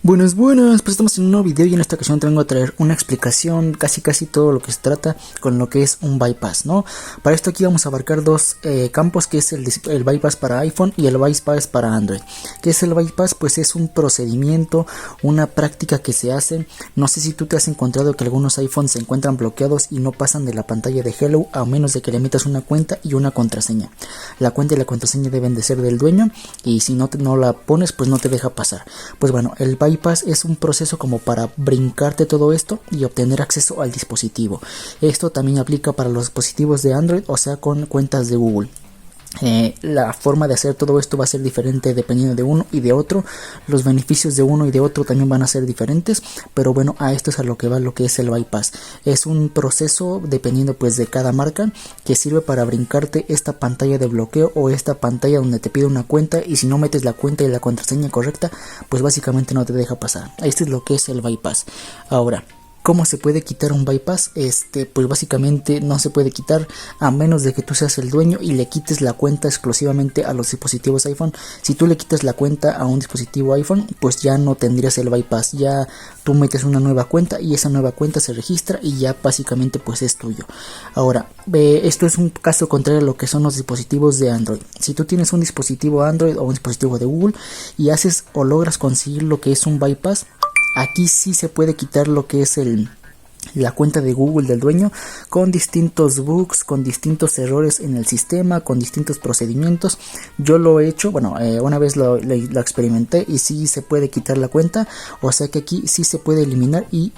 Buenas, pues estamos en un nuevo video y en esta ocasión te vengo a traer una explicación casi todo lo que se trata con lo que es un bypass, ¿no? Para esto aquí vamos a abarcar dos campos, que es el bypass para iPhone y el bypass para Android. ¿Qué es el bypass? Pues es un procedimiento, una práctica que se hace. No sé si tú te has encontrado que algunos iPhones se encuentran bloqueados y no pasan de la pantalla de Hello a menos de que le metas una cuenta y una contraseña. La cuenta y la contraseña deben de ser del dueño y si no la pones pues no te deja pasar. Pues bueno, el bypass es un proceso como para brincarte todo esto y obtener acceso al dispositivo. Esto también aplica para los dispositivos de Android, o sea, con cuentas de Google. La forma de hacer todo esto va a ser diferente dependiendo de uno y de otro. Los beneficios de uno y de otro también van a ser diferentes, pero bueno, a esto es a lo que va lo que es el bypass. Es un proceso dependiendo pues de cada marca que sirve para brincarte esta pantalla de bloqueo o esta pantalla donde te pide una cuenta y si no metes la cuenta y la contraseña correcta pues básicamente no te deja pasar. Esto es lo que es el bypass. Ahora, ¿cómo se puede quitar un bypass? Pues básicamente no se puede quitar a menos de que tú seas el dueño y le quites la cuenta exclusivamente a los dispositivos iPhone. Si tú le quitas la cuenta a un dispositivo iPhone, pues ya no tendrías el bypass. Ya tú metes una nueva cuenta y esa nueva cuenta se registra y ya básicamente pues es tuyo. Ahora, esto es un caso contrario a lo que son los dispositivos de Android. Si tú tienes un dispositivo Android o un dispositivo de Google y haces o logras conseguir lo que es un bypass, aquí sí se puede quitar lo que es la cuenta de Google del dueño con distintos bugs, con distintos errores en el sistema, con distintos procedimientos. Yo lo he hecho, bueno, una vez lo experimenté y sí se puede quitar la cuenta, o sea que aquí sí se puede eliminar y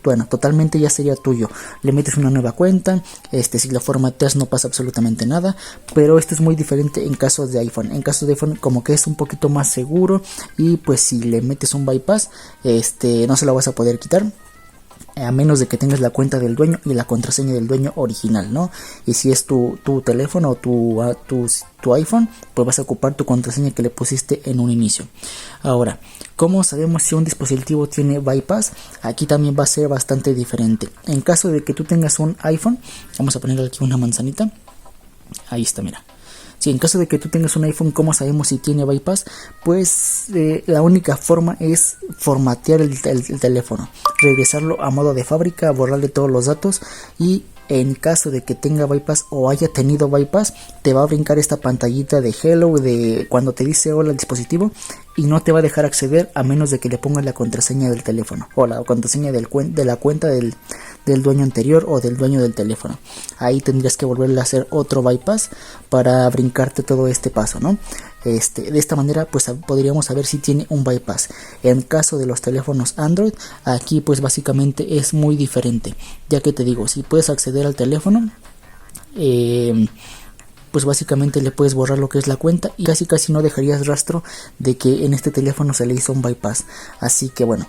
bueno, totalmente ya sería tuyo. Le metes una nueva cuenta, si lo formateas no pasa absolutamente nada, pero esto es muy diferente en casos de iPhone. En casos de iPhone como que es un poquito más seguro y pues si le metes un bypass, no se lo vas a poder quitar, a menos de que tengas la cuenta del dueño y la contraseña del dueño original, ¿no? Y si es tu teléfono o tu iPhone, pues vas a ocupar tu contraseña que le pusiste en un inicio. Ahora, ¿cómo sabemos si un dispositivo tiene bypass? Aquí también va a ser bastante diferente. En caso de que tú tengas un iPhone, vamos a ponerle aquí una manzanita. Ahí está, mira. Si en caso de que tú tengas un iPhone, ¿cómo sabemos si tiene bypass? Pues la única forma es formatear el teléfono, regresarlo a modo de fábrica, borrarle todos los datos y en caso de que tenga bypass o haya tenido bypass, te va a brincar esta pantallita de Hello de cuando te dice hola al dispositivo y no te va a dejar acceder a menos de que le pongas la contraseña del teléfono o la contraseña de la cuenta del dueño anterior o del dueño del teléfono. Ahí tendrías que volverle a hacer otro bypass para brincarte todo este paso, ¿no? De esta manera pues podríamos saber si tiene un bypass. En caso de los teléfonos Android, aquí pues básicamente es muy diferente, ya que te digo, si puedes acceder al teléfono, pues básicamente le puedes borrar lo que es la cuenta y casi no dejarías rastro de que en este teléfono se le hizo un bypass. Así que bueno,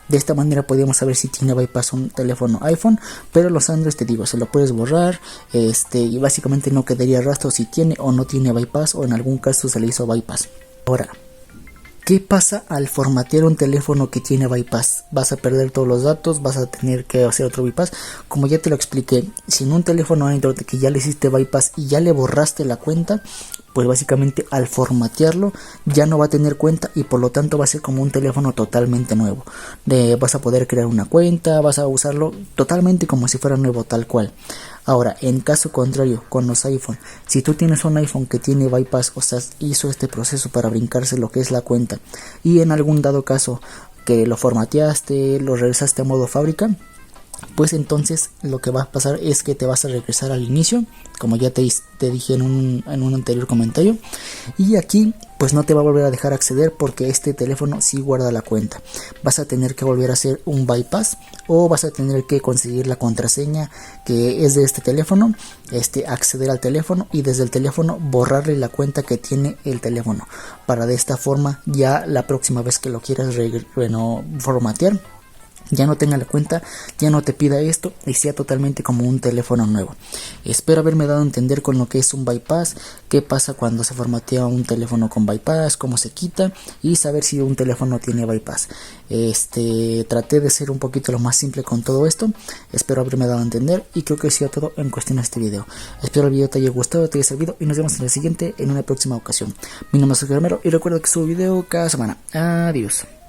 de esta manera podríamos saber si tiene bypass un teléfono iPhone, pero los Android te digo, se lo puedes borrar, y básicamente no quedaría rastro si tiene o no tiene bypass o en algún caso se le hizo bypass. Ahora, ¿qué pasa al formatear un teléfono que tiene bypass? Vas a perder todos los datos, vas a tener que hacer otro bypass. Como ya te lo expliqué, si en un teléfono Android que ya le hiciste bypass y ya le borraste la cuenta, pues básicamente al formatearlo ya no va a tener cuenta y por lo tanto va a ser como un teléfono totalmente nuevo. Vas a poder crear una cuenta, vas a usarlo totalmente como si fuera nuevo, tal cual. Ahora, en caso contrario, con los iPhone, si tú tienes un iPhone que tiene bypass, o sea, hizo este proceso para brincarse lo que es la cuenta y en algún dado caso que lo formateaste, lo regresaste a modo fábrica, pues entonces lo que va a pasar es que te vas a regresar al inicio, como ya te dije en un anterior comentario, y aquí pues no te va a volver a dejar acceder porque este teléfono sí guarda la cuenta. Vas a tener que volver a hacer un bypass o vas a tener que conseguir la contraseña que es de este teléfono, acceder al teléfono y desde el teléfono borrarle la cuenta que tiene el teléfono, para de esta forma ya la próxima vez que lo quieras formatear ya no tenga la cuenta, ya no te pida esto y sea totalmente como un teléfono nuevo. Espero haberme dado a entender con lo que es un bypass, qué pasa cuando se formatea un teléfono con bypass, cómo se quita y saber si un teléfono tiene bypass. Traté de ser un poquito lo más simple con todo esto. Espero haberme dado a entender y creo que ha sido todo en cuestión de este video. Espero el video te haya gustado, te haya servido y nos vemos en el siguiente en una próxima ocasión. Mi nombre es Sergio Romero y recuerda que subo video cada semana. Adiós.